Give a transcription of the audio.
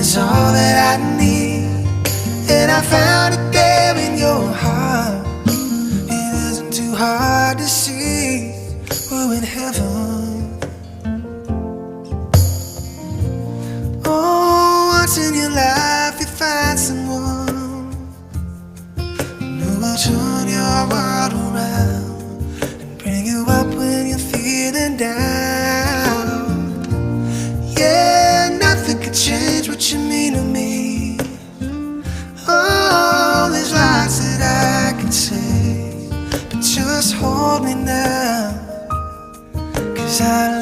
is all that I need, and I found it there in your heart. It isn't too hard to see, we're in heaven. Oh, once in your life you find someone who will turn your world around and bring you up when you're feeling down. Yeah, nothing could change what you mean to me. Oh, there's lots that I can say, but just hold me now, 'cause I